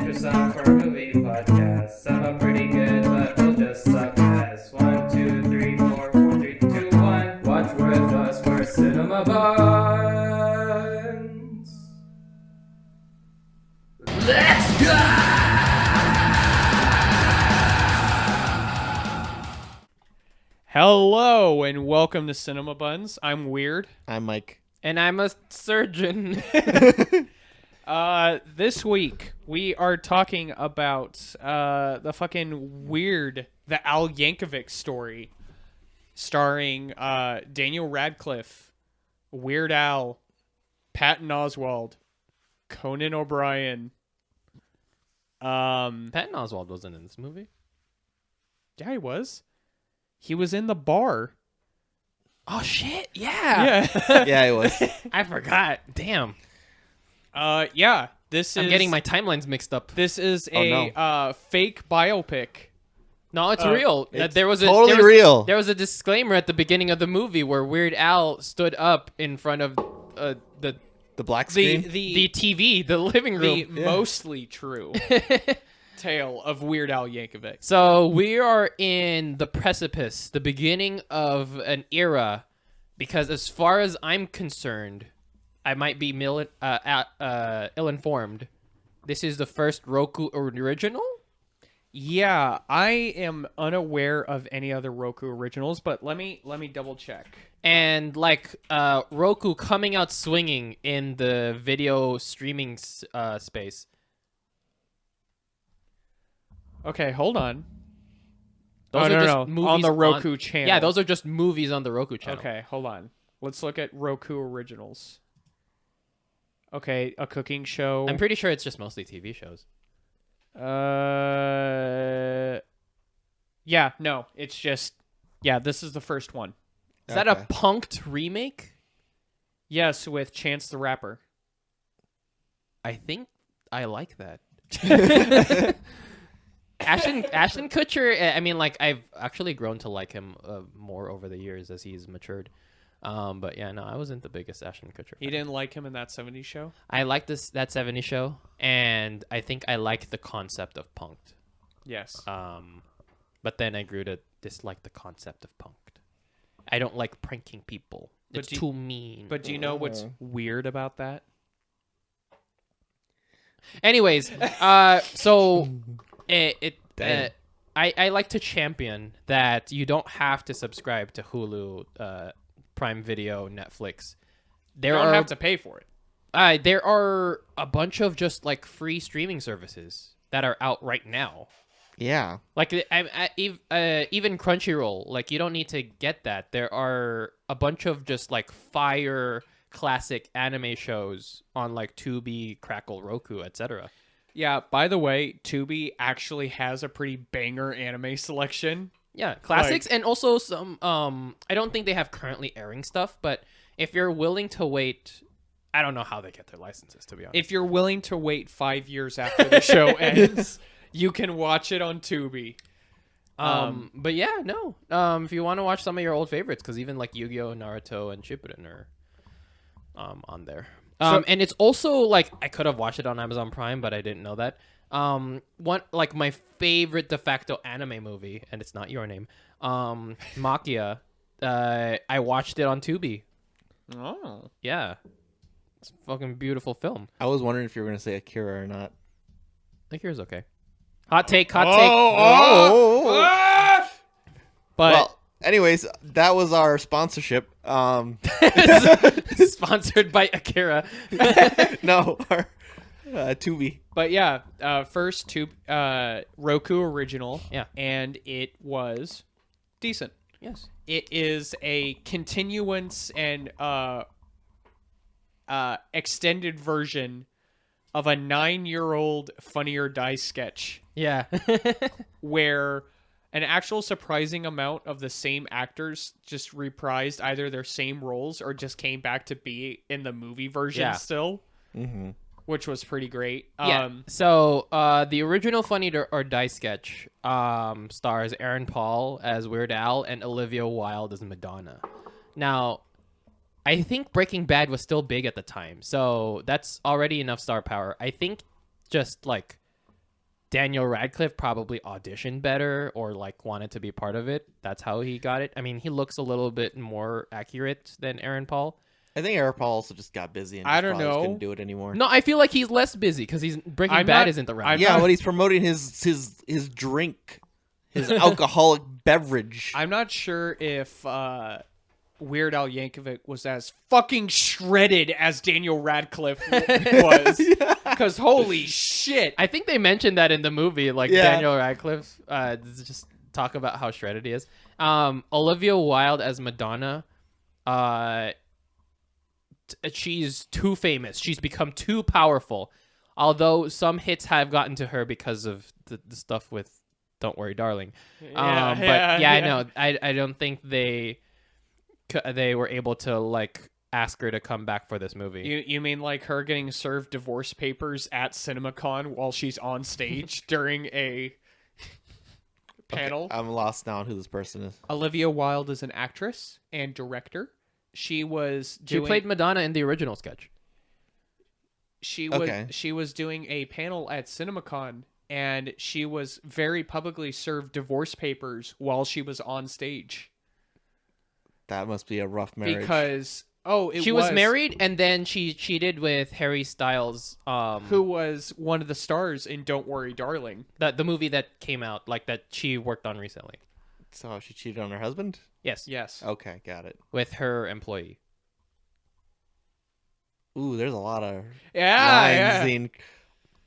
your song for a movie podcast. Some are pretty good, but we'll just suck ass. 1, 2, 3, 4, 4, 3, 2, 1. Watch with us, we're Cinema Buns. Let's go! Hello and welcome to Cinema Buns. I'm Weird. I'm Mike. And I'm a surgeon. This week we are talking about the fucking Weird, the Al Yankovic story, starring Daniel Radcliffe, Weird Al, Patton Oswalt, Conan O'Brien. Patton Oswalt wasn't in this movie. Yeah, he was. He was in the bar. Oh shit! Yeah. Yeah. Yeah, it was. I forgot. Damn. Yeah. This I'm is getting my timelines mixed up. This is Oh, a no. fake biopic. No, it's real. It's There was totally real. There was a disclaimer at the beginning of the movie where Weird Al stood up in front of the The black screen. the TV, the living room. The mostly true tale of Weird Al Yankovic. So we are in the precipice, the beginning of an era, because as far as I'm concerned, I might be ill-informed. This is the first Roku original? Yeah, I am unaware of any other Roku originals, but let me double check. And like Roku coming out swinging in the video streaming space. Okay, hold on. Those no, are just no, movies on the Roku channel. Yeah, those are just movies on the Roku channel. Okay, hold on. Let's look at Roku originals. Okay, a cooking show. I'm pretty sure it's just mostly TV shows. Yeah, no, it's just this is the first one. Is that a Okay. punked remake? Yes, with Chance the Rapper. I think I like that. Ashton Kutcher, I mean, like, I've actually grown to like him more over the years as he's matured. But yeah, no, I wasn't the biggest Ashton Kutcher fan. You didn't like him in that 70s show? I like that 70s show, and I think I like the concept of punked. Yes. But then I grew to dislike the concept of punked. I don't like pranking people. But It's do you- too mean. But do you know what's weird about that? Anyways, so Damn. I like to champion that you don't have to subscribe to Hulu, Prime Video, Netflix. You don't have to pay for it. There are a bunch of just like free streaming services that are out right now. Yeah. Like even Crunchyroll, like you don't need to get that. There are a bunch of just like fire classic anime shows on like Tubi, Crackle, Roku, etc. Yeah, by the way, Tubi actually has a pretty banger anime selection. Yeah, classics and also some I don't think they have currently airing stuff, but if you're willing to wait, I don't know how they get their licenses, to be honest. If you're willing to wait 5 years after the show ends, you can watch it on Tubi. But yeah, no. If you want to watch some of your old favorites, because even like Yu-Gi-Oh, Naruto, and Shippuden are on there. And it's also like I could have watched it on Amazon Prime, but I didn't know that. One like my favorite de facto anime movie, and it's not your name, Makia. I watched it on Tubi. Oh. Yeah, it's a fucking beautiful film. I was wondering if you were gonna say Akira or not. I think yours okay. Hot take. But Well, anyways, that was our sponsorship. Sponsored by Akira. No, our Tubi. But yeah, first Roku original. Yeah. And it was decent. Yes. It is a continuance and extended version of a 9-year-old Funny or Die sketch Yeah. where an actual surprising amount of the same actors just reprised either their same roles or just came back to be in the movie version Yeah. still, Mm-hmm. which was pretty great. Yeah. So the original Funny or Die sketch stars Aaron Paul as Weird Al and Olivia Wilde as Madonna. Now, I think Breaking Bad was still big at the time, so that's already enough star power. I think just like Daniel Radcliffe probably auditioned better or like wanted to be part of it. That's how he got it. I mean, he looks a little bit more accurate than Aaron Paul. I think Eric Paul also just got busy and I just don't probably just know. couldn't do it anymore. No, I feel like he's less busy because he's Breaking I'm Bad not- isn't the round. I'm Yeah, not- but he's promoting his drink, his alcoholic beverage. I'm not sure if Weird Al Yankovic was as fucking shredded as Daniel Radcliffe was. Because holy shit. I think they mentioned that in the movie, like Yeah. Daniel Radcliffe. Just talk about how shredded he is. Olivia Wilde as Madonna. She's too famous. She's become too powerful. Although some hits have gotten to her because of the stuff with "Don't Worry, Darling." But I know. I don't think they were able to like ask her to come back for this movie. You mean like her getting served divorce papers at CinemaCon while she's on stage during a panel? I'm lost now on who this person is. Olivia Wilde is an actress and director. She was She doing, played Madonna in the original sketch. she Okay. was doing a panel at CinemaCon, and she was very publicly served divorce papers while she was on stage That must be a rough marriage. because She was married, and then she cheated with Harry Styles. who was one of the stars in Don't Worry, Darling. the movie that came out, like that she worked on recently. So she cheated on her husband? Yes, Yes. Okay, got it. with her employee. Ooh, there's a lot of Yeah, lines yeah. in.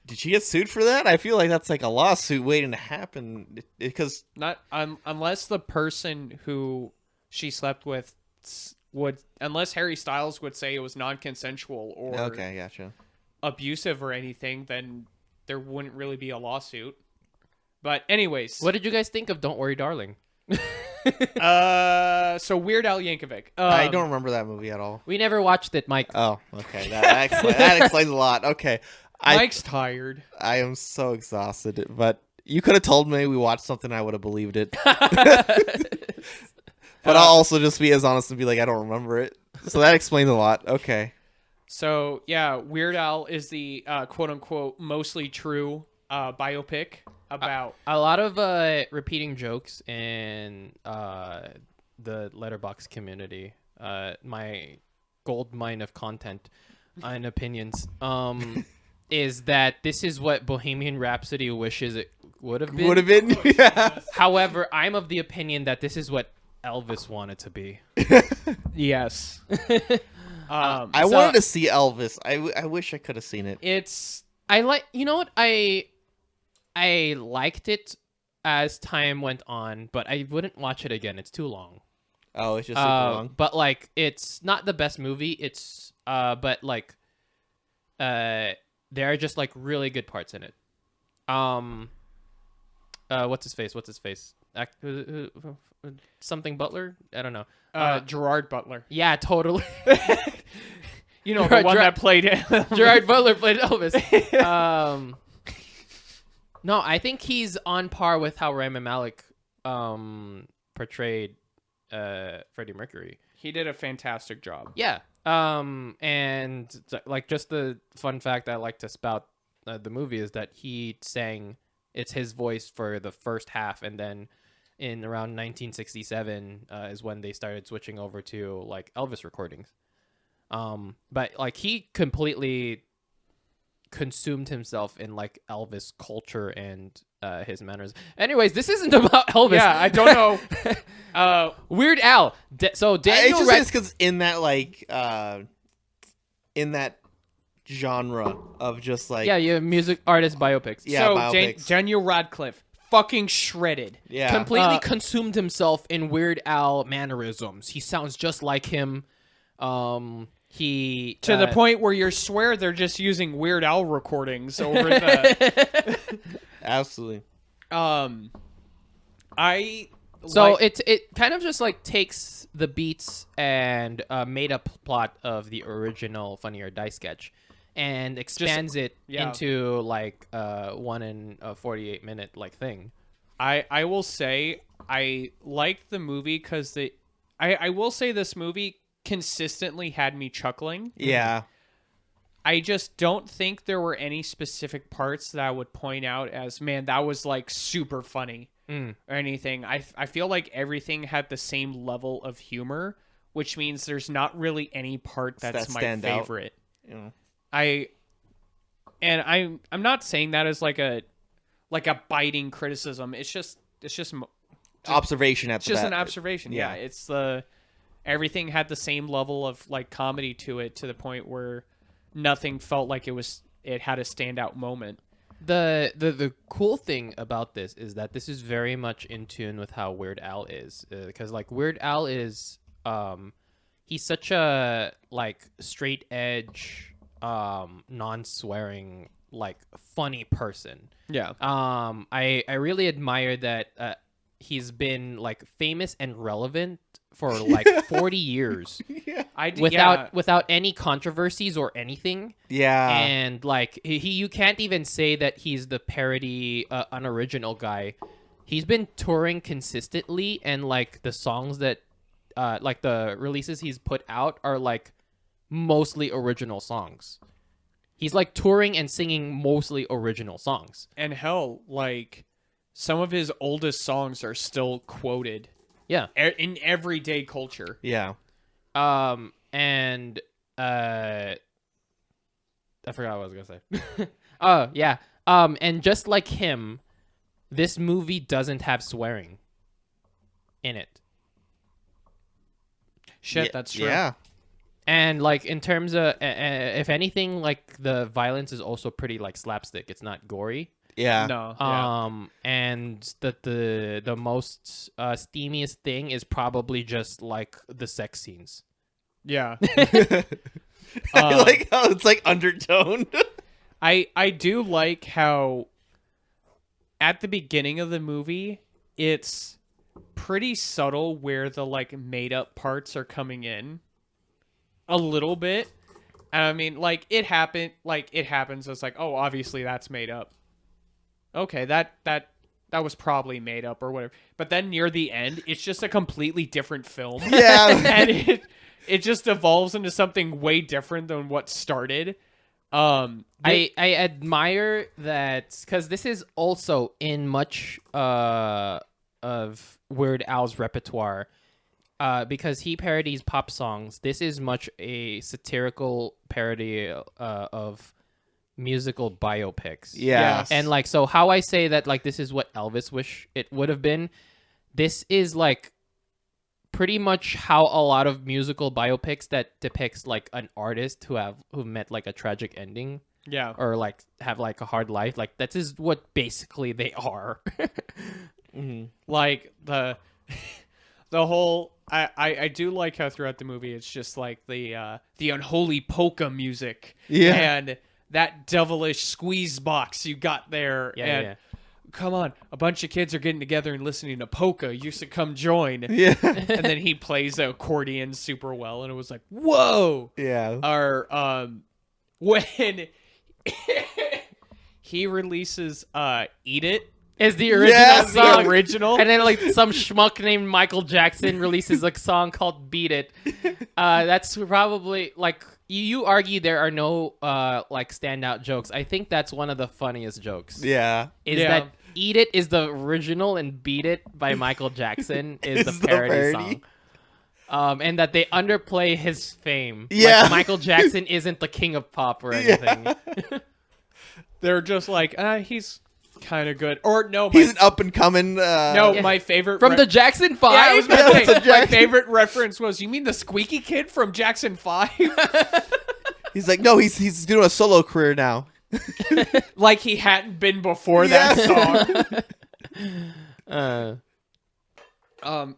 Did she get sued for that? I feel like that's like a lawsuit waiting to happen because Not unless the person who she slept with unless Harry Styles would say it was non-consensual or okay, gotcha. abusive or anything, then there wouldn't really be a lawsuit. But anyways, What did you guys think of "Don't Worry, Darling"? so Weird Al Yankovic. I don't remember that movie at all. We never watched it, Mike. Oh, okay. That explains a lot. Okay. Mike's tired. I am so exhausted, but you could have told me we watched something, I would have believed it. But I'll also just be as honest and be like, I don't remember it. So that explains a lot. Okay. So yeah, Weird Al is the quote unquote mostly true biopic about A lot of repeating jokes in the Letterboxd community. My gold mine of content and opinions is that this is what Bohemian Rhapsody wishes it would have been. Would have been. Yeah. However, I'm of the opinion that this is what Elvis wanted to be. yes. I So- wanted to see Elvis. I wish I could have seen it. It's I like, you know what, I liked it as time went on, but I wouldn't watch it again. It's too long. Oh, it's just super long. But like, it's not the best movie. It's but like, there are just like really good parts in it. What's his face? Something Butler? I don't know. Gerard Butler. Yeah, totally. You know, the Gerard- one Gerard- that played Gerard Butler played Elvis. No, I think he's on par with how Rami Malek portrayed Freddie Mercury. He did a fantastic job. Yeah. And like, just the fun fact I like to spout the movie is that he sang, it's his voice for the first half, and then in around 1967 is when they started switching over to like Elvis recordings. But like, he completely consumed himself in like Elvis culture and his manners. Anyways, this isn't about Elvis. Yeah, I don't know. Weird Al. So It's Daniel just because in that like in that genre of just like yeah, you have music artist biopics. Yeah, so biopics. Daniel Radcliffe, fucking shredded. yeah. Completely consumed himself in Weird Al mannerisms. He sounds just like him. He To the point where you swear they're just using Weird Al recordings over the. Absolutely. I. So like- it kind of just like takes the beats and made up plot of the original Funny or Die sketch, and expands it yeah. into like 1 and a 48-minute like thing. I will say I liked the movie because I will say this movie consistently had me chuckling. Yeah. I just don't think there were any specific parts that I would point out as, man, that was like super funny or anything. I feel like everything had the same level of humor, which means there's not really any part that's That my stand out. favorite. Yeah. I'm not saying that as like a biting criticism. It's just Observation at it's the just bat. an observation. Yeah, Yeah. it's everything had the same level of like comedy to it, to the point where nothing felt like it had a standout moment. The cool thing about this is that this is very much in tune with how Weird Al is, because like Weird Al is he's such a like straight edge non-swearing like funny person. Yeah. I really admire that he's been like famous and relevant for like 40 years without any controversies or anything. Yeah. And like you can't even say that he's the parody unoriginal guy. He's been touring consistently, and like the songs that like the releases he's put out are like mostly original songs. He's like touring and singing mostly original songs. And hell, like some of his oldest songs are still quoted. Yeah. In everyday culture. Yeah. And I forgot what I was gonna say. Oh yeah. And just like him, this movie doesn't have swearing in it. Shit, Yeah, that's true. Yeah. And like in terms of, if anything, like the violence is also pretty like slapstick. It's not gory. Yeah. No. Yeah. And the most steamiest thing is probably just like the sex scenes. Yeah. I like how it's like undertone. I do like how at the beginning of the movie it's pretty subtle where the like made up parts are coming in a little bit. I mean, like it happens. It's like, oh, obviously that's made up. Okay, that was probably made up or whatever. But then near the end, it's just a completely different film. Yeah. And it just evolves into something way different than what started. I admire that, because this is also in much of Weird Al's repertoire, because he parodies pop songs. This is much a satirical parody of musical biopics. Yeah. And like, so how I say that like this is what Elvis wish it would have been, this is like pretty much how a lot of musical biopics that depicts like an artist who met like a tragic ending, Yeah. or like have like a hard life, like that is what basically they are. Like the whole I do like how throughout the movie it's just like the unholy polka music. Yeah. And that devilish squeeze box you got there. Yeah. Come on, a bunch of kids are getting together and listening to polka. You should come join. Yeah. And then he plays the accordion super well, and it was like, whoa. Yeah. Or when he releases "Eat It," Is the original Yes, song. the original, And then like some schmuck named Michael Jackson releases a song called "Beat It." That's probably like you argue there are no like standout jokes. I think that's one of the funniest jokes. Yeah. Is Yeah. that "Eat It" is the original and "Beat It" by Michael Jackson is Is the the parody parody. song. And that they underplay his fame. Yeah. Like Michael Jackson isn't the king of pop or anything. they're just like, he's kind of good. Or no, He's an up and coming. no, Yeah. my favorite From the Jackson 5? Yeah, I was about Yeah, to that's say, a my Jackson. favorite reference was, you mean the squeaky kid from Jackson 5? He's like, no, he's doing a solo career now. Like he hadn't been before that song.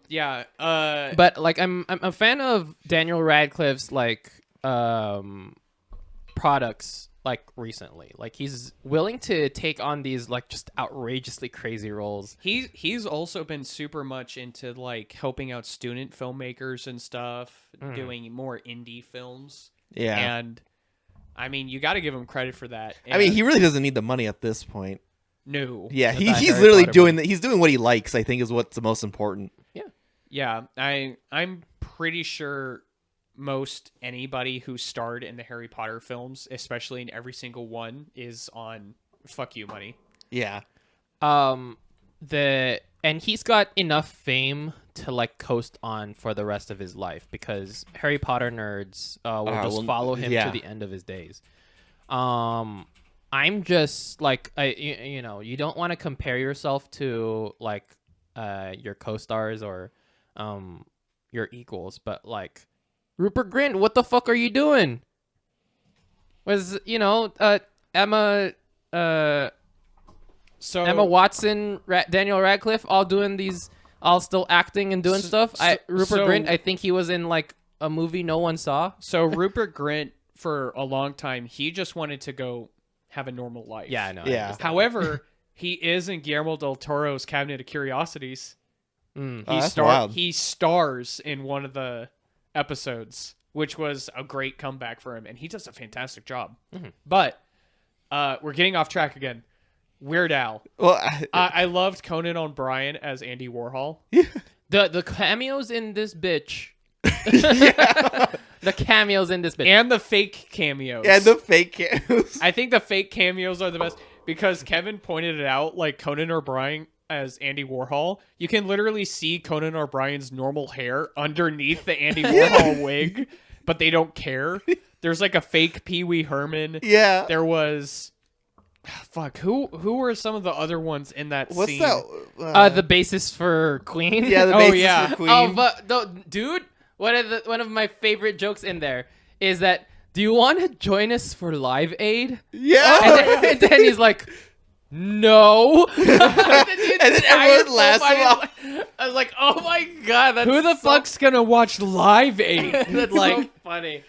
Yeah. But like I'm a fan of Daniel Radcliffe's like products like recently. Like he's willing to take on these like just outrageously crazy roles. He's also been super much into like helping out student filmmakers and stuff, doing more indie films. Yeah. And I mean, you got to give him credit for that. I mean, And he really doesn't need the money at this point. no. Yeah, With that he's Harry literally Potter doing he's doing what he likes, I think, is what's the most important. Yeah, I'm pretty sure most anybody who starred in the Harry Potter films, especially in every single one, is on fuck you money. Yeah. And he's got enough fame to like coast on for the rest of his life because Harry Potter nerds will just follow him to the end of his days. I'm just like you don't want to compare yourself to like your co-stars or your equals, but like Rupert Grint, what the fuck are you doing? Was Emma Watson, Daniel Radcliffe, all doing these, all still acting and doing stuff. Rupert Grint, I think he was in like a movie no one saw. So Rupert Grint, for a long time, he just wanted to go have a normal life. Yeah, I know. Yeah. However, he is in Guillermo del Toro's Cabinet of Curiosities. That's wild. He stars in one of the episodes, which was a great comeback for him, and he does a fantastic job. But we're getting off track again. Weird Al. Well, I loved Conan O'Brien as Andy Warhol. The cameos in this bitch. The cameos in this bitch. And the fake cameos. and the fake cameos. I think the fake cameos are the best because Kevin pointed it out, like Conan O'Brien as Andy Warhol. You can literally see Conan O'Brien's normal hair underneath the Andy Warhol wig, but they don't care. There's like a fake Pee Wee Herman. Yeah. There was... Fuck, who were some of the other ones in that What's scene? that? The basis for Queen. Yeah, the Oh, basis yeah. for Queen. Oh, but dude, one of my favorite jokes in there is that, do you want to join us for Live Aid? yeah. And then he's like, no. and then everyone laughs about- I was like, oh my god, that's Who the so fuck's gonna watch Live Aid? That's like, so funny.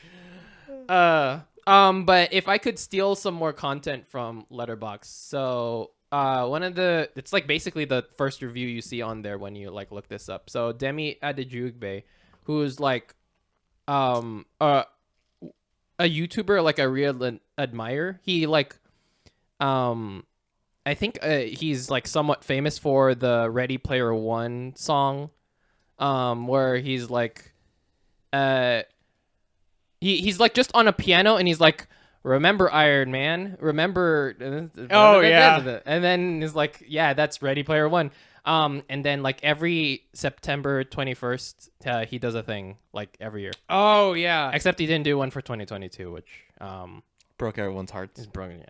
But if I could steal some more content from Letterboxd, so it's like basically the first review you see on there when you like look this up. So Demi Adejugbe, who's like a YouTuber, like I really admire. He like I think he's like somewhat famous for the Ready Player One song, where he's like he's like just on a piano and he's like, remember Iron Man, remember Oh, yeah. and then he's like, yeah, that's Ready Player One. And then like every September 21st he does a thing like every year, oh yeah. except he didn't do one for 2022, which Broke everyone's hearts. is broken.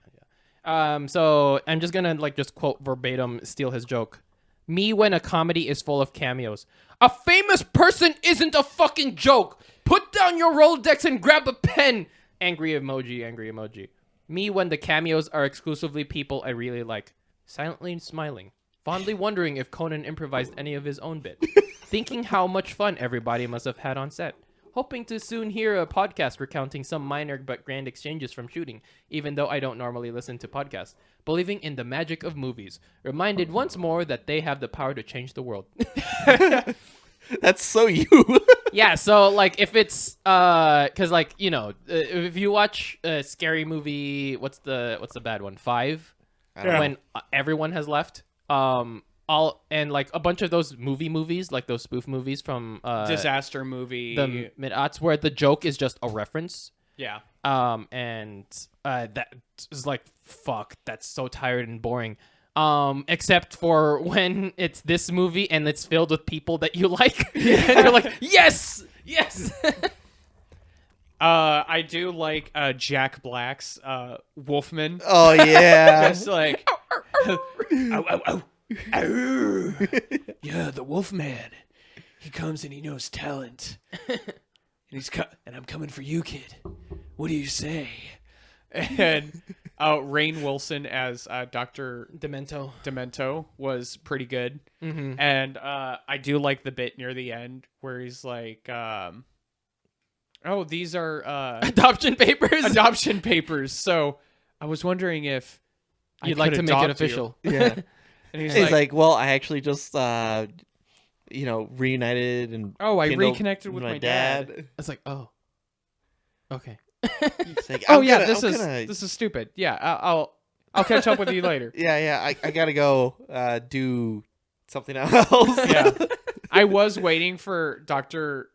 Yeah. So I'm just gonna like just quote verbatim, steal his joke. Me when a comedy is full of cameos. A famous person isn't a fucking joke. Put down your Rolodex and grab a pen. Angry emoji, angry emoji. Me when the cameos are exclusively people I really like. Silently smiling. Fondly wondering if Conan improvised any of his own bit. Thinking how much fun everybody must have had on set. Hoping to soon hear a podcast recounting some minor but grand exchanges from shooting, even though I don't normally listen to podcasts. Believing in the magic of movies. Reminded once more that they have the power to change the world. That's so you. Yeah, so like if it's cuz like, if you watch a scary movie, what's the bad one? 5? Yeah. When everyone has left. All and like a bunch of those movies, like those spoof movies from Disaster movie. the mid-aughts where the joke is just a reference. yeah. And that is like, fuck, that's so tired and boring. Except for when it's this movie and it's filled with people that you like. And you're like, yes! I do like Jack Black's Wolfman. Oh yeah. Just like, ow, ow, ow. Ow. Yeah, the Wolfman. He comes and he knows talent. And and I'm coming for you, kid. What do you say? And Rainn Wilson as Dr. Demento was pretty good. Mm-hmm. And I do like the bit near the end where he's like, oh, these are Adoption papers. adoption papers. So I was wondering if You'd I like could to make it adopt you. official. Yeah. And he's, He's like, like, well, I actually just reunited and oh, I kindled reconnected with my dad. It's like, oh, okay. It's like, Oh I'm yeah, gonna- this I'm is gonna- this is stupid. Yeah, I'll catch up with you later. Yeah. I gotta go do something else. Yeah. I was waiting for Dr.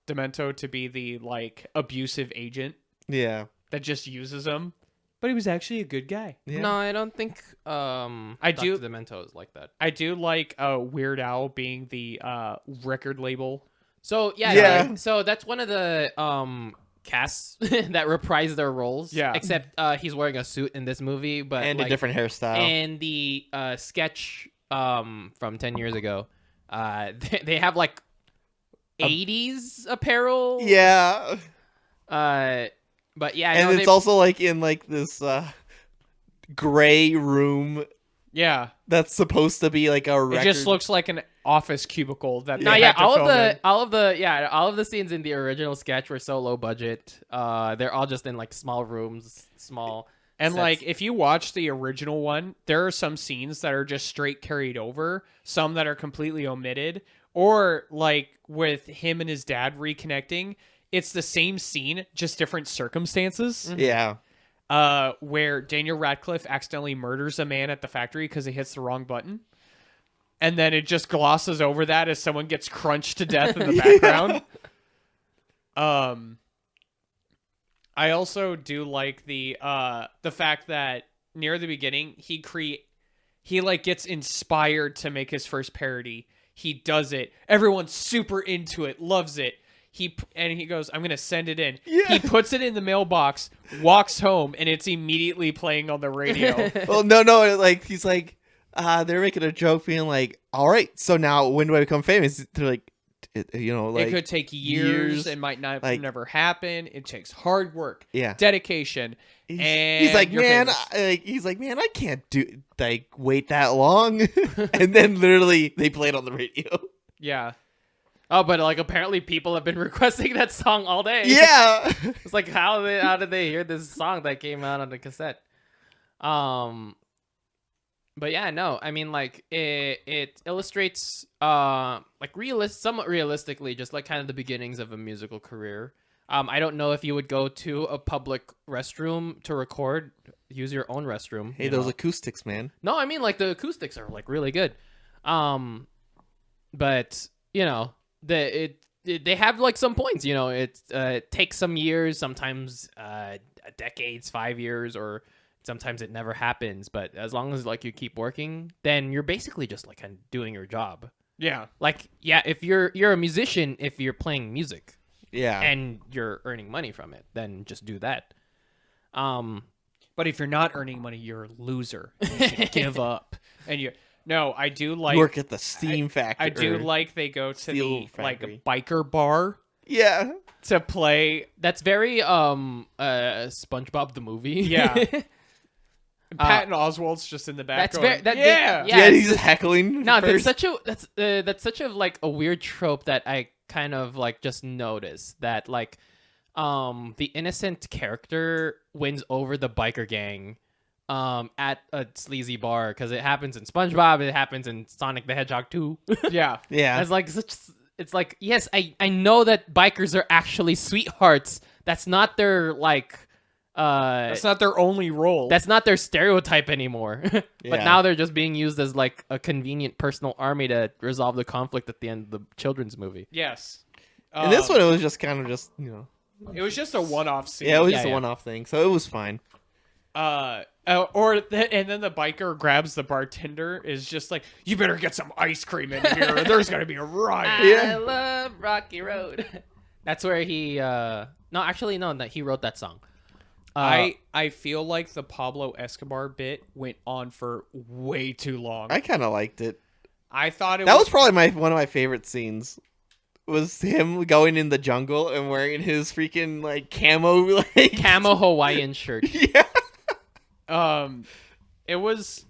Demento to be the like abusive agent Yeah. that just uses him, but he was actually a good guy. Yeah. No, I don't think I do- Dr. Demento is like that. I do like Weird Al being the record label. So yeah, Yeah. so that's one of the casts that reprise their roles. Yeah. Except he's wearing a suit in this movie, but And like, a different hairstyle. and the sketch from 10 years ago, they have like 80s apparel. Yeah. But yeah, And no, it's also like in like this gray room Yeah, that's supposed to be like a it record. just looks like an office cubicle that. No, they yeah, had to all of film the in. all of the scenes in the original sketch were so low budget. They're all just in like small rooms, small. And sets. like, if you watch the original one, there are some scenes that are just straight carried over, some that are completely omitted, or like with him and his dad reconnecting, it's the same scene, just different circumstances. Yeah. Where Daniel Radcliffe accidentally murders a man at the factory because he hits the wrong button. And then it just glosses over that as someone gets crunched to death in the background. I also do like the fact that near the beginning he like gets inspired to make his first parody. He does it. Everyone's super into it, loves it. He goes, I'm gonna send it in. Yeah. He puts it in the mailbox, walks home, and it's immediately playing on the radio. Well, no, like he's like, they're making a joke, being like, "All right, so now when do I become famous?" They're like, like it could take years. It might not like- never happen. It takes hard work, yeah. dedication, He's, and he's like, you're man, famous." I can't do like wait that long. And then literally they play it on the radio. Yeah. Oh, but like apparently people have been requesting that song all day. Yeah. It's like how did they hear this song that came out on the cassette? But yeah, no, I mean like it illustrates like somewhat realistically just like kind of the beginnings of a musical career. I don't know if you would go to a public restroom to record. Use your own restroom. Hey, you those know? acoustics, man. No, I mean like the acoustics are like really good. But you know, they have like some points, you know, it takes some years, sometimes decades, 5 years, or sometimes it never happens, but as long as like you keep working, then you're basically just like kind of doing your job. Yeah. Like yeah, if you're a musician, if you're playing music Yeah. and you're earning money from it, then just do that. But if you're not earning money, you're a loser. You should give up. And I do like you work at the steam factory. I do or- like they go to steel the like factory. biker bar Yeah. to play. That's very SpongeBob the movie. Yeah. Patton Oswalt's just in the back. That's going, very yeah. Yeah, it's- he's heckling. No, first. that's such a like a weird trope that I kind of like just noticed that like the innocent character wins over the biker gang at a sleazy bar because it happens in SpongeBob, it happens in Sonic the Hedgehog 2. Yeah. Yeah. It's like it's like yes, I know that bikers are actually sweethearts. That's not their like That's not their only role. that's not their stereotype anymore. But Yeah. now they're just being used as like a convenient personal army to resolve the conflict at the end of the children's movie. yes. And this one, it was just kind of just, you know. It was just a one-off scene. Yeah, it was Yeah, just a yeah. one-off thing, so it was fine. And then the biker grabs the bartender, is just like, you better get some ice cream in here or there's gonna be a riot. Yeah. I love Rocky Road. That's where he that he wrote that song. I feel like the Pablo Escobar bit went on for way too long. I kind of liked it. I thought it That was probably one of my favorite scenes. Was him going in the jungle and wearing his freaking like camo like Camo Hawaiian shirt. Yeah. It was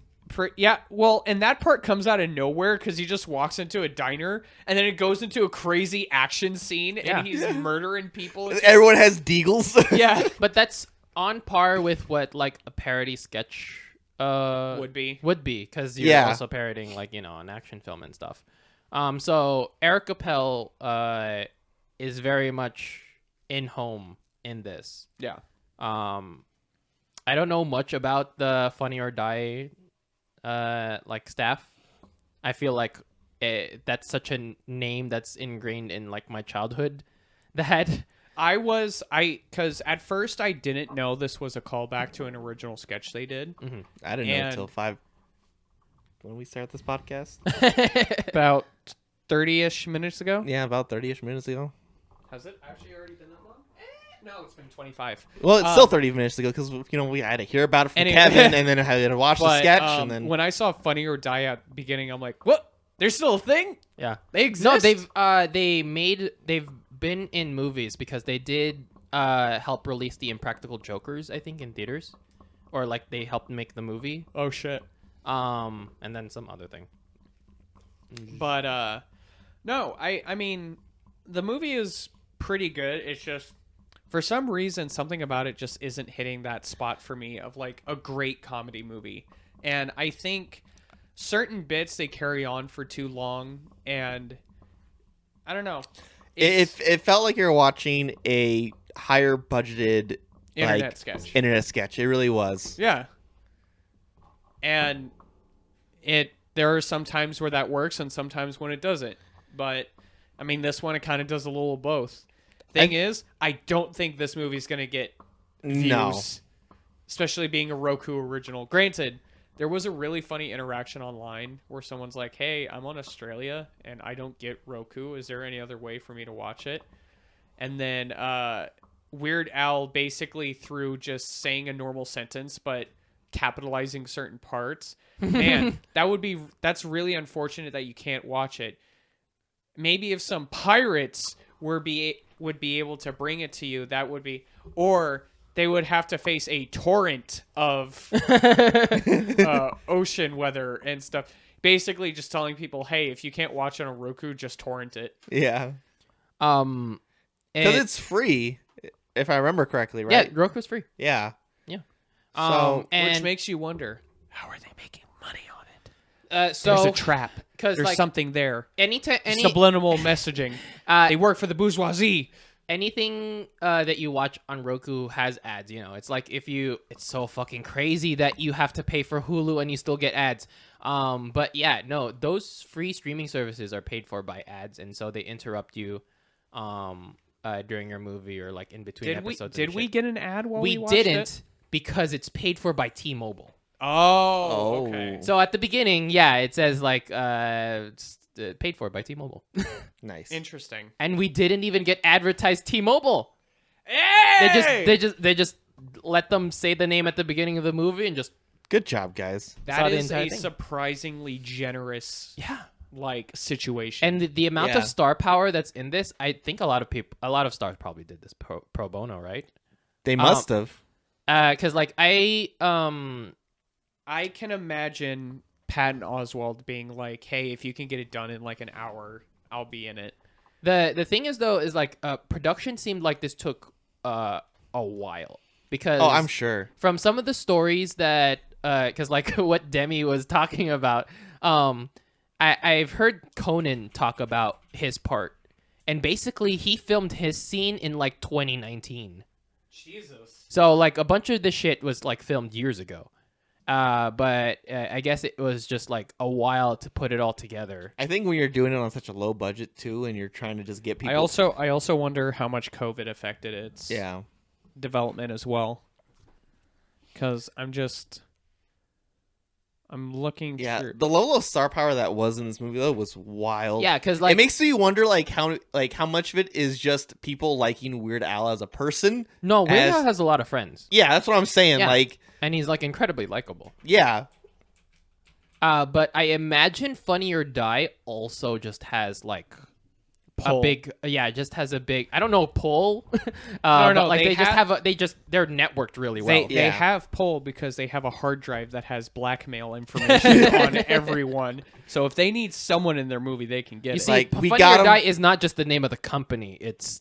yeah, well, and that part comes out of nowhere because he just walks into a diner and then it goes into a crazy action scene Yeah. and he's murdering people. Everyone has deagles. Yeah, But that's on par with what like a parody sketch would be. because you're Yeah. also parodying like an action film and stuff. So Eric Appel is very much in home in this. Yeah. I don't know much about the Funny or Die like staff. I feel like that's such a name that's ingrained in like my childhood That because at first I didn't know this was a callback to an original sketch they did. I didn't know And- until 5 when we start this podcast. About 30-ish minutes ago. Yeah, about 30ish minutes ago. Has it actually already been that long? No, it's been 25. Well, it's still 30 minutes ago because we had to hear about it from Anyway. Kevin, and then I had to watch the But sketch, and then when I saw Funny or Die at the beginning, I'm like, what? There's still a thing? yeah. They exist? No, they've been in movies because they did help release the Impractical Jokers, I think, in theaters, or like they helped make the movie. Oh, shit. And then some other thing. But, no, I mean, the movie is pretty good. It's just, for some reason, something about it just isn't hitting that spot for me of, like, a great comedy movie. And I think certain bits they carry on for too long, and I don't know. it felt like you were watching a higher budgeted Internet sketch. Internet sketch. It really was. Yeah. And there are some times where that works and sometimes when it doesn't. But I mean, this one, it kind of does a little of both. Thing is, I don't think this movie's going to get views, No. especially being a Roku original. Granted, there was a really funny interaction online where someone's like, hey, I'm on Australia and I don't get Roku. Is there any other way for me to watch it? And then Weird Al basically through just saying a normal sentence but capitalizing certain parts. Man, that's really unfortunate that you can't watch it. Maybe if some pirates would be able to bring it to you, that would be, or they would have to face a torrent of ocean weather and stuff. Basically, just telling people, hey, if you can't watch it on Roku, just torrent it. Yeah. Because Because it's free, if I remember correctly, right? yeah, Roku's free. Yeah. Yeah. So, and Which makes you wonder, how are they making money on it? There's so a trap. 'cause, There's like, something there. anytime Subliminal messaging. They work for the bourgeoisie. anything that you watch on Roku has ads. You know, it's like it's so fucking crazy that you have to pay for Hulu and you still get ads. But yeah, no, those free streaming services are paid for by ads, and so they interrupt you, during your movie or like in between episodes. Did we get an ad while we We watched didn't it? because it's paid for by T-Mobile. Oh, okay. So at the beginning, yeah, it says like it's, paid for by T-Mobile, nice. Interesting. and we didn't even get advertised T-Mobile. Hey! They just let them say the name at the beginning of the movie and just Good job, guys. saw That the is entire a thing. surprisingly generous yeah. like situation. And the amount Yeah. of star power that's in this, I think a lot of stars probably did this pro bono, right? They must have. Because like I can imagine Patton Oswalt being like, "Hey, if you can get it done in like an hour, I'll be in it." the thing is though is like production seemed like this took a while because Oh, I'm sure. from some of the stories that because like what Demi was talking about, I've heard Conan talk about his part, and basically he filmed his scene in like 2019. Jesus. So like a bunch of the shit was like filmed years ago. But I guess it was just like a while to put it all together. I think when you're doing it on such a low budget too, and you're trying to just get people. I also wonder how much COVID affected its Yeah. development as well. Because I'm looking Yeah. through. The level of star power that was in this movie though was wild. Yeah, because like it makes me wonder how much of it is just people liking Weird Al as a person. no, Weird as- Al has a lot of friends, Yeah, that's what I'm saying. Yeah. Like, and he's like incredibly likable. yeah. But I imagine Funny or Die also just has like Pull. a big just has a big I don't know pull. No, but, like they they're networked really well. They Yeah. have pull because they have a hard drive that has blackmail information on everyone. So if they need someone in their movie, they can get You it. see, Like, we Funny got or 'em- Die is not just the name of the company. It's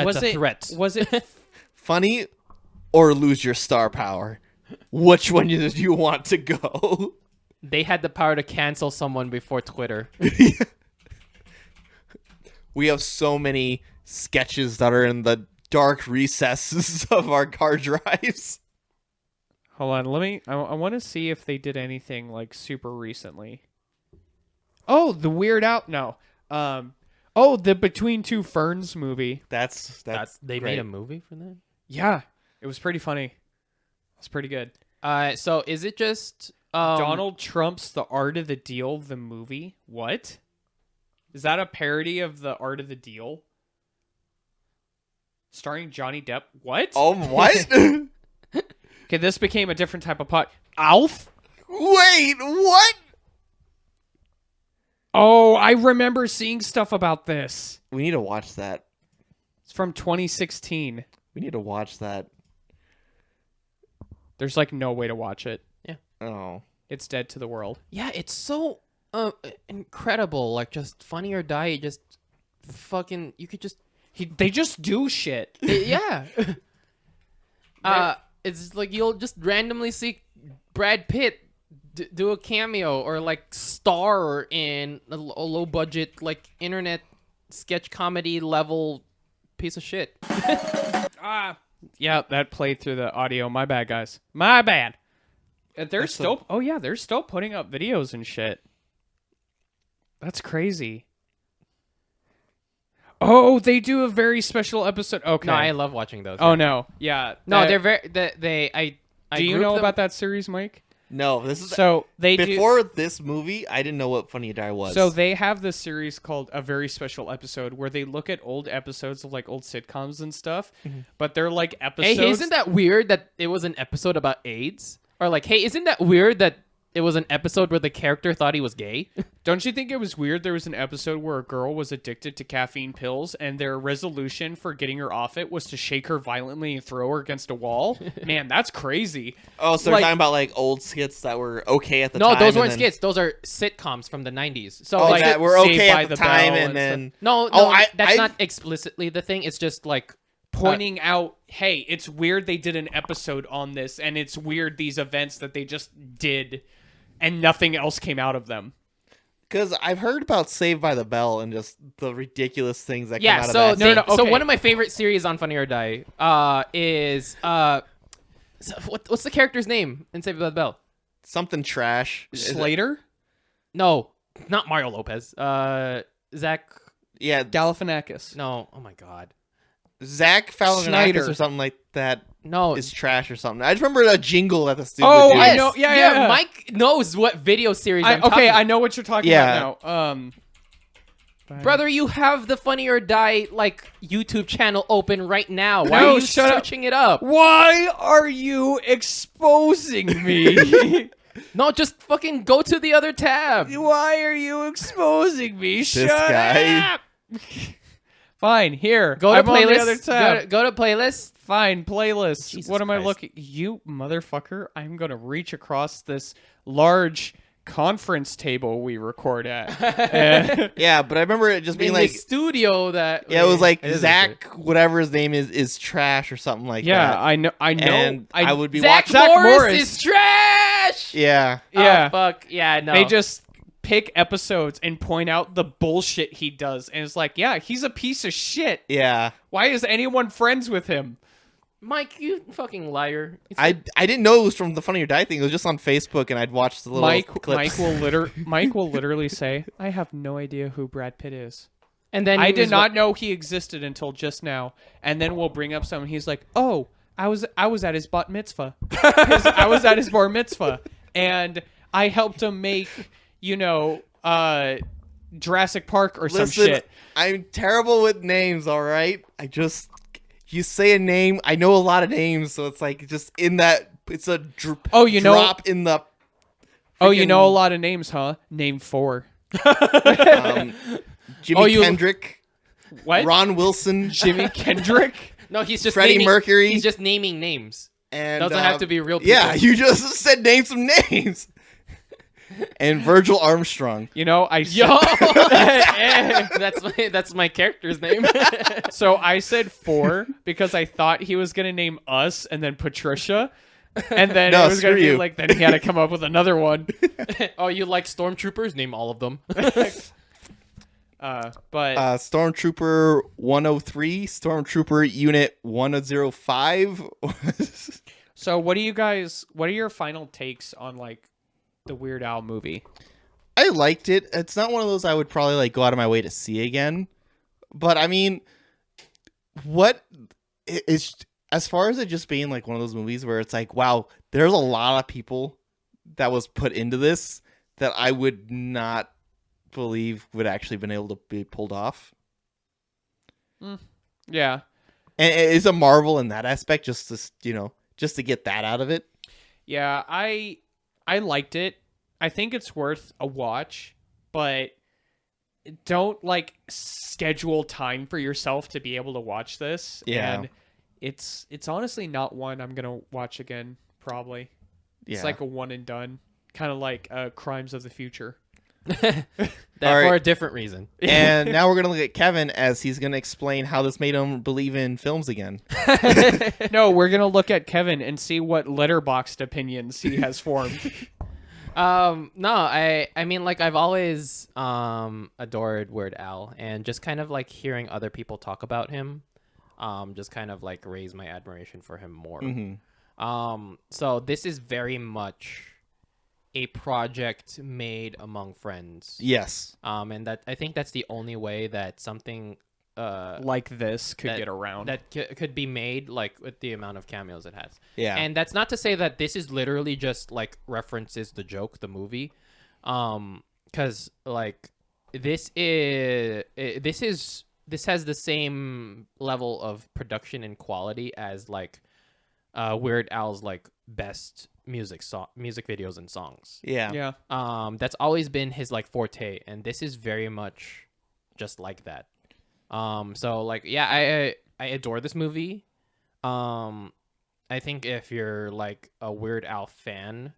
was a it threat. Was it Funny or lose your star power. Which one do you want to go? They had the power to cancel someone before Twitter. We have so many sketches that are in the dark recesses of our car drives. Hold on, I want to see if they did anything like super recently. Oh, the Weird Al. No. Oh, the Between Two Ferns movie. That's They great. made a movie for that. Yeah, it was pretty funny. It's pretty good. So is it just Donald Trump's The Art of the Deal, the movie? What? Is that a parody of The Art of the Deal? Starring Johnny Depp? What? Oh, what? Okay, this became a different type of pot. Alf? Wait, what? Oh, I remember seeing stuff about this. We need to watch that. It's from 2016. We need to watch that. There's like no way to watch it. Oh. It's dead to the world. Yeah, it's so incredible. Like, just Funny or Die. Just fucking. You could just. They just do shit. Yeah. It's like you'll just randomly see Brad Pitt do a cameo or like star in a low budget like internet sketch comedy level piece of shit. Yeah, that played through the audio. My bad, guys. My bad. They're still. Oh yeah, they're still putting up videos and shit. That's crazy. Oh, they do a very special episode. Okay. No, I love watching those. Oh no. Yeah. No, they're very. I Do you group know them- about that series, Mike? No, this is So they do. before this movie. I didn't know what Funny or Die was. So they have this series called A Very Special Episode where they look at old episodes of like old sitcoms and stuff, but they're like episodes. Hey, isn't that weird that it was an episode about AIDS? Or like, hey, isn't that weird that it was an episode where the character thought he was gay? Don't you think it was weird there was an episode where a girl was addicted to caffeine pills and their resolution for getting her off it was to shake her violently and throw her against a wall? Man, that's crazy. oh, so they're like- talking about like old skits that were okay at the No, time. those and weren't then- skits. Those are sitcoms from the 90s. So Oh, like, that were Saved okay by at the the time, Bell and then no, that's I- not explicitly the thing. It's just like Pointing out, hey, it's weird they did an episode on this, and it's weird these events that they just did, and nothing else came out of them. because I've heard about Saved by the Bell and just the ridiculous things that yeah. come out So of that. so okay. one of my favorite series on Funny or Die is what's the character's name in Saved by the Bell? Something trash. Is it- Slater? No, not Mario Lopez. Zach. Yeah, Galifianakis. No. Oh my God. Zach Galifianakis Schneider. or something like that No. is trash or something. I just remember a jingle that the studio Oh, would do. I know. Yeah. Mike knows what video series I'm talking Okay, about. I know what you're talking Yeah. about now. Brother, you have the Funny or Die like YouTube channel open right now. Why No, are you shut up. searching it up? Why are you exposing me? No, just fucking go to the other tab. Why are you exposing me? This Shut guy. up. Fine, here. Go to I'm on the playlist. other tab. Go to playlist. Fine, playlist. Jesus What am I Christ. looking? You motherfucker! I'm gonna reach across this large conference table we record at. And- Yeah, but I remember it just being In like, the studio that. yeah, it was like is Zach, whatever his name is trash or something like yeah, that. I know. And I would be Zach watching. Zach Morris, Morris. is trash. Yeah, Yeah. Oh, fuck. Yeah. No. They just pick episodes and point out the bullshit he does, and it's like, yeah, he's a piece of shit. yeah. Why is anyone friends with him? Mike, you fucking liar. I didn't know it was from the Funny or Die thing. It was just on Facebook, and I'd watch the little clips. Mike will literally say, "I have no idea who Brad Pitt is. And then I he did was not know he existed until just now." And then we'll bring up someone. He's like, "Oh, I was at his bat mitzvah. I was at his bar mitzvah, and I helped him make, Jurassic Park or some Listen, shit." I'm terrible with names. All right, you say a name. I know a lot of names, so it's like just in that. It's a Oh, you know- drop in the. Oh, you know a freaking, lot of names, huh? Name 4. Jimi Oh, you- Kendrick, What? Ron Wilson, Jimi Kendrick? No, he's just Freddie naming, Mercury. He's just naming names. and Doesn't have to be real people. Yeah, you just said name some names. And Virgil Armstrong. I said, Yo, that's my character's name. so I said 4 because I thought he was gonna name us and then Patricia, and then No, it was gonna screw be you. like then he had to come up with another one. Oh, you like stormtroopers? Name all of them. But Stormtrooper 103, Stormtrooper Unit 105. so what are your final takes on like the Weird Al movie? I liked it. It's not one of those I would probably like go out of my way to see again. But I mean, what is as far as it just being like one of those movies where it's like, wow, there's a lot of people that was put into this that I would not believe would actually been able to be pulled off. Yeah. And it is a marvel in that aspect, just to get that out of it. Yeah, I liked it. I think it's worth a watch, but don't like schedule time for yourself to be able to watch this. Yeah. And it's honestly not one I'm gonna watch again, probably. Yeah. It's like a one and done. Kind of like Crimes of the Future. That All right. for a different reason. And now we're gonna look at Kevin as he's gonna explain how this made him believe in films again. No, we're gonna look at Kevin and see what letterboxed opinions he has formed. No, I mean, like, I've always adored Weird Al, and just kind of like hearing other people talk about him just kind of like raised my admiration for him more. Mm-hmm. So this is very much a project made among friends. Yes. And that I think that's the only way that something Like this could get around. that could be made, like, with the amount of cameos it has. Yeah. And that's not to say that this is literally just like references the joke, the movie, because like this has the same level of production and quality as like Weird Al's like best music videos and songs. Yeah. yeah. That's always been his like forte, and this is very much just like that. So like, yeah, I adore this movie. I think if you're like a Weird Al fan,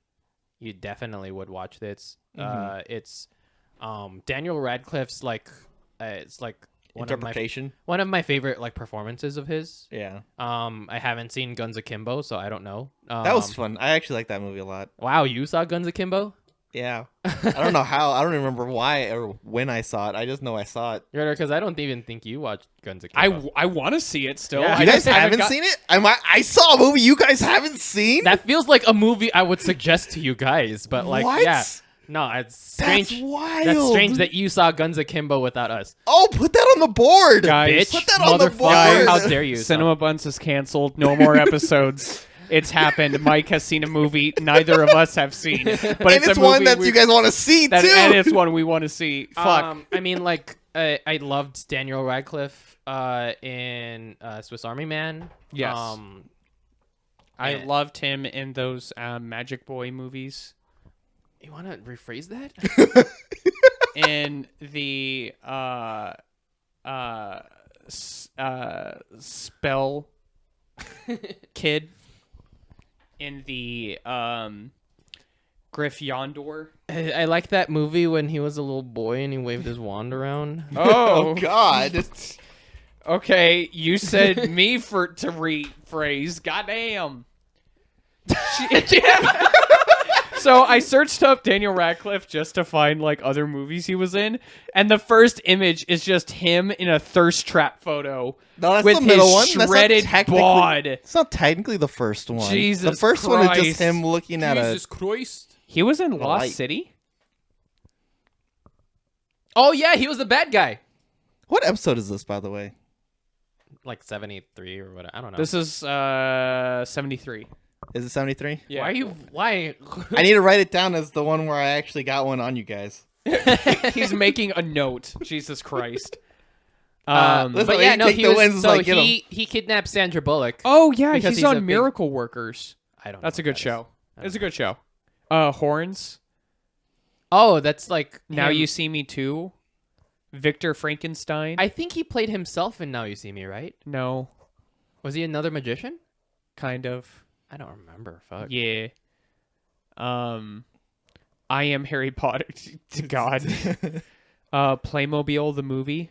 you definitely would watch this. It's Daniel Radcliffe's like it's like Interpretation. one of my favorite like performances of his. Yeah. I haven't seen Guns Akimbo, so I don't know. That was fun. I actually like that movie a lot. Wow, you saw Guns Akimbo? Yeah. I don't know how. I don't remember why or when I saw it. I just know I saw it. Because I don't even think you watched Guns Akimbo. I want to see it still. Yeah. I You guys just haven't got- seen it? I saw a movie you guys haven't seen? That feels like a movie I would suggest to you guys, but like, What? yeah, no, it's strange. That's wild. That's strange that you saw Guns Akimbo without us. Oh, put that on the board. Guys, Bitch, put that on the motherfucker, board. how dare you? Cinema Buns is canceled. No more episodes. It's happened. Mike has seen a movie neither of us have seen, but And it's it's a one movie that you guys want to see, too. and it's one we want to see. Fuck. I mean, like, I loved Daniel Radcliffe in Swiss Army Man. Yes. I and- loved him in those Magic Boy movies. You want to rephrase that? In the Spell Kid. In the Griff Yondor. I like that movie when he was a little boy and he waved his wand around. Oh, God. Okay, you said me to rephrase. Goddamn. So I searched up Daniel Radcliffe just to find like other movies he was in, and the first image is just him in a thirst trap photo No, that's with the middle his one. That's not shredded technically- bod. It's not technically the first one. The Jesus first one is Christ. just him looking at a... Christ. He was in Lost light. City. Oh, yeah, he was the bad guy. What episode is this, by the way? Like 73 or what? I don't know. This is 73. Is it 73? Yeah. Why are you... Why? I need to write it down as the one where I actually got one on you guys. He's making a note. Jesus Christ. Listen, But we yeah, can no, take he the was... wins So like, get 'em. he kidnapped Sandra Bullock. Oh yeah, Because he's he's a on big- Miracle Workers. I don't know. That's a what good that show. is. It's a good show. Horns. Oh, that's like... Now him. You See Me Too. Victor Frankenstein. I think he played himself in Now You See Me, right? No, Was he another magician? kind of. I don't remember. Fuck. Yeah. I Am Harry Potter. To God. Playmobil the movie.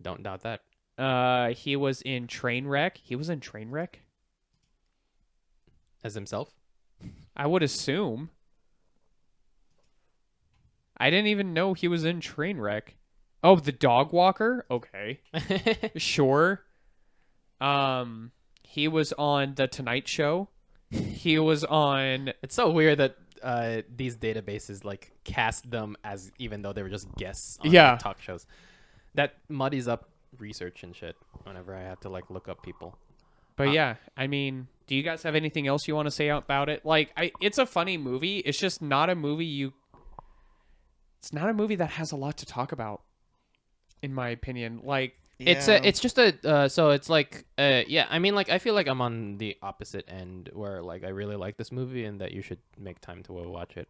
Don't doubt that. He was in Trainwreck. He was in Trainwreck. As himself? I would assume. I didn't even know he was in Trainwreck. Oh, The Dog Walker? Okay. Sure. He was on The Tonight Show. He was on... It's so weird that these databases like cast them as even though they were just guests on Yeah. like, talk shows. That muddies up research and shit whenever I had to like look up people. But yeah, I mean, do you guys have anything else you want to say about it? Like, it's a funny movie. It's just not a movie It's not a movie that has a lot to talk about, in my opinion. Like, It's just a so it's like yeah, I mean, like, I feel like I'm on the opposite end where like I really like this movie and that you should make time to watch it.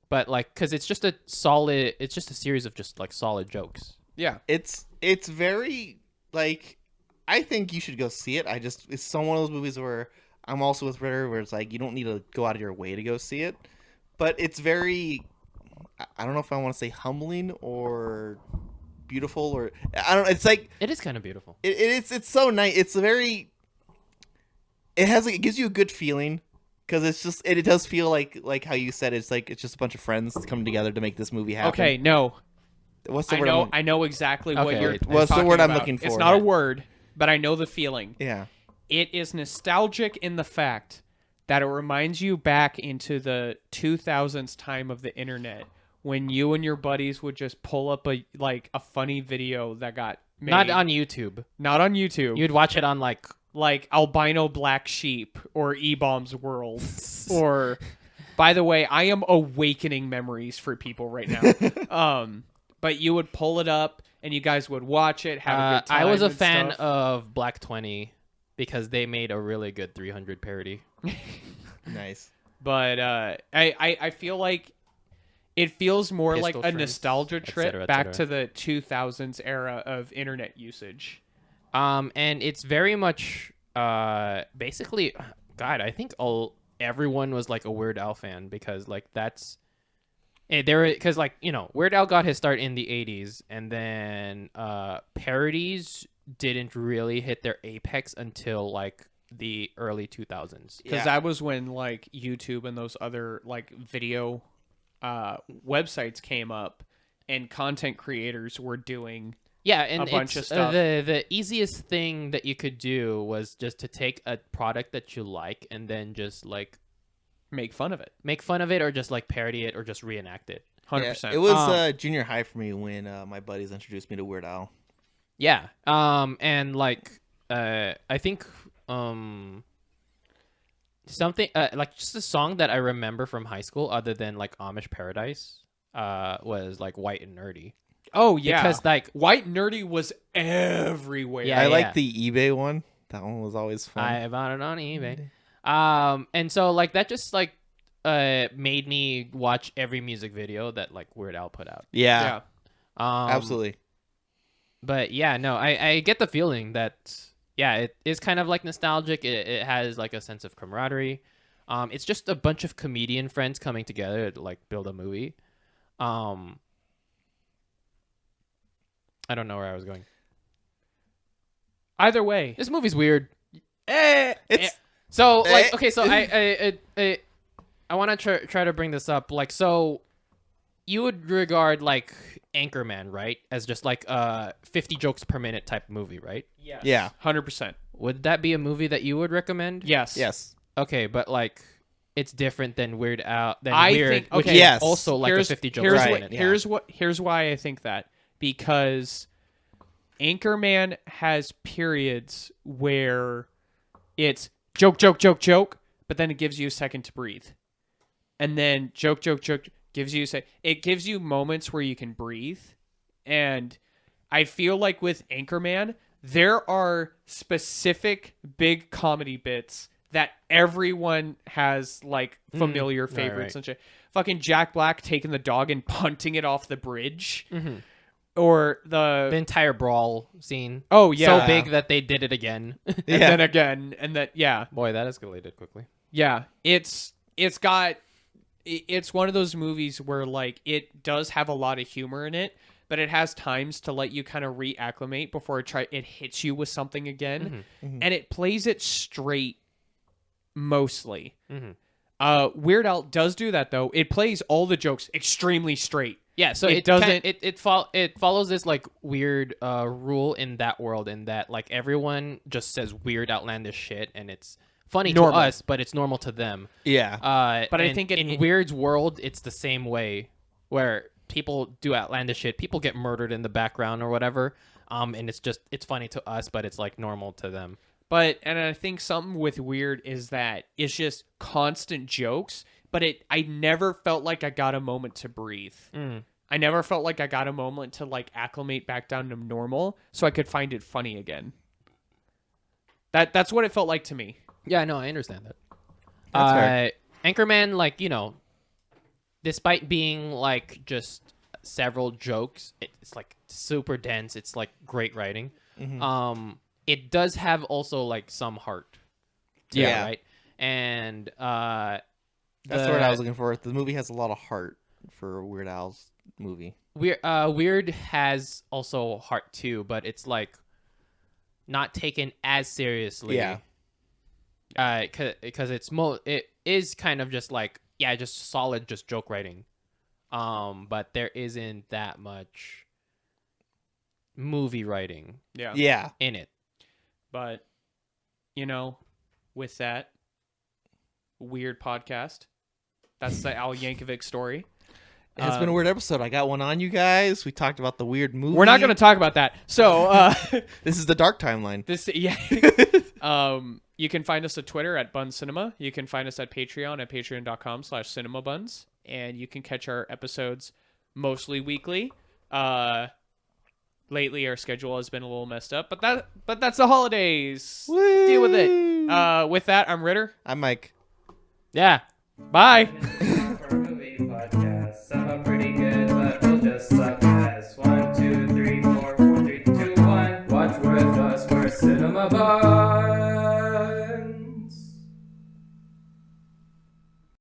But like, cuz it's just a series of just like solid jokes. yeah. it's very like, I think you should go see it. It's one of those movies where I'm also with Ritter, where it's like you don't need to go out of your way to go see it, but it's very, I don't know if I want to say humbling or beautiful, or I don't. It's like It is kind of beautiful. it's so nice. It's a very, it gives you a good feeling, because it does feel like how you said, it's like it's just a bunch of friends coming together to make this movie happen. Okay, no. What's the I word? I know exactly what Okay, you're wait. What's the talking word I'm about. looking for? It's not a word, but I know the feeling. Yeah. It is nostalgic in the fact that it reminds you back into the 2000s time of the internet, when you and your buddies would just pull up a funny video that got made. Not on YouTube. Not on YouTube. You'd watch it on like Albino Black Sheep or E-Bomb's World. Or, by the way, I am awakening memories for people right now. But you would pull it up and you guys would watch it, have a good time. I was a and fan stuff. of Black 20 because they made a really good 300 parody. Nice. But I feel like it feels more Pistol like a Shrimps, nostalgia et trip cetera, et back cetera. to the 2000s era of internet usage. And it's very much basically, God, I think everyone was like a Weird Al fan because like that's because like, you know, Weird Al got his start in the 80s, and then parodies didn't really hit their apex until like the early 2000s. Because that was when like YouTube and those other like video websites came up, and content creators were doing Yeah, and a bunch of it's, stuff. the easiest thing that you could do was just to take a product that you like and then just like make fun of it. make fun of it, or just like parody it, or just reenact it. 100%. Yeah, it was junior high for me when my buddies introduced me to Weird Al. Yeah. And like I think something like just a song that I remember from high school other than like Amish Paradise was like White and Nerdy. Oh yeah, Because like White Nerdy was everywhere. Yeah, I like the eBay one. That one was always fun. I bought it on eBay. And so like that just like made me watch every music video that like Weird Al put out. yeah, Yeah. absolutely. But yeah, no, I get the feeling that yeah, it is kind of like nostalgic. It has like a sense of camaraderie. It's just a bunch of comedian friends coming together to like build a movie. I don't know where I was going. Either way, This movie's weird. It's So like okay, so I want to try to bring this up. Like, so you would regard like Anchorman, right, as just like a 50 jokes per minute type movie, right? yes. Yeah. 100%. Would that be a movie that you would recommend? Yes. yes. Okay, but like it's different than Weird Al, than I Weird, think- which okay. is Yes. also like a 50 jokes here's per Right, minute. yeah. Here's why I think that, because Anchorman has periods where it's joke, but then it gives you a second to breathe, and then joke gives you it gives you moments where you can breathe. And I feel like with Anchorman, there are specific big comedy bits that everyone has like familiar favorites right. and shit. Fucking Jack Black taking the dog and punting it off the bridge. Mhm. Or The entire brawl scene. oh yeah, So big that they did it again. and Yeah. then again, and that yeah, Boy, that escalated quickly. yeah. It's one of those movies where like it does have a lot of humor in it, but it has times to let you kind of reacclimate before it hits you with something again, and it plays it straight mostly. Mm-hmm. Weird Al does do that though. It plays all the jokes extremely straight. Yeah, so It it doesn't- doesn't. It follows this like weird rule in that world, in that like everyone just says weird, outlandish shit, and it's funny Normal. to us, but it's normal to them. Yeah. But I and think in Weird's world, it's the same way, where people do outlandish shit. People get murdered in the background or whatever. And it's funny to us, but it's like normal to them. And I think something with Weird is that it's just constant jokes, but I never felt like I got a moment to breathe. I never felt like I got a moment to like acclimate back down to normal so I could find it funny again. That's what it felt like to me. Yeah, no, I understand that. That's fair. Anchorman, like, you know, despite being like just several jokes, it's like super dense. It's like great writing. It does have also like some heart to it, right? And That's the word I was looking for. The movie has a lot of heart for Weird Al's movie. Weird has also heart too, but it's like not taken as seriously. Yeah. Because it is kind of just like, yeah, just solid, just joke writing. But there isn't that much movie writing Yeah. in it. But, you know, with that Weird podcast, that's the Al Yankovic story. It's been a weird episode. I got one on you guys. We talked about the weird movie. We're not going to talk about that. So, This is the dark timeline. You can find us at Twitter at Bun Cinema. You can find us at Patreon at patreon.com/cinemabuns. And you can catch our episodes mostly weekly. Lately, our schedule has been a little messed up, but that's the holidays. Woo! Deal with it. With that, I'm Ritter. I'm Mike. Yeah. Bye.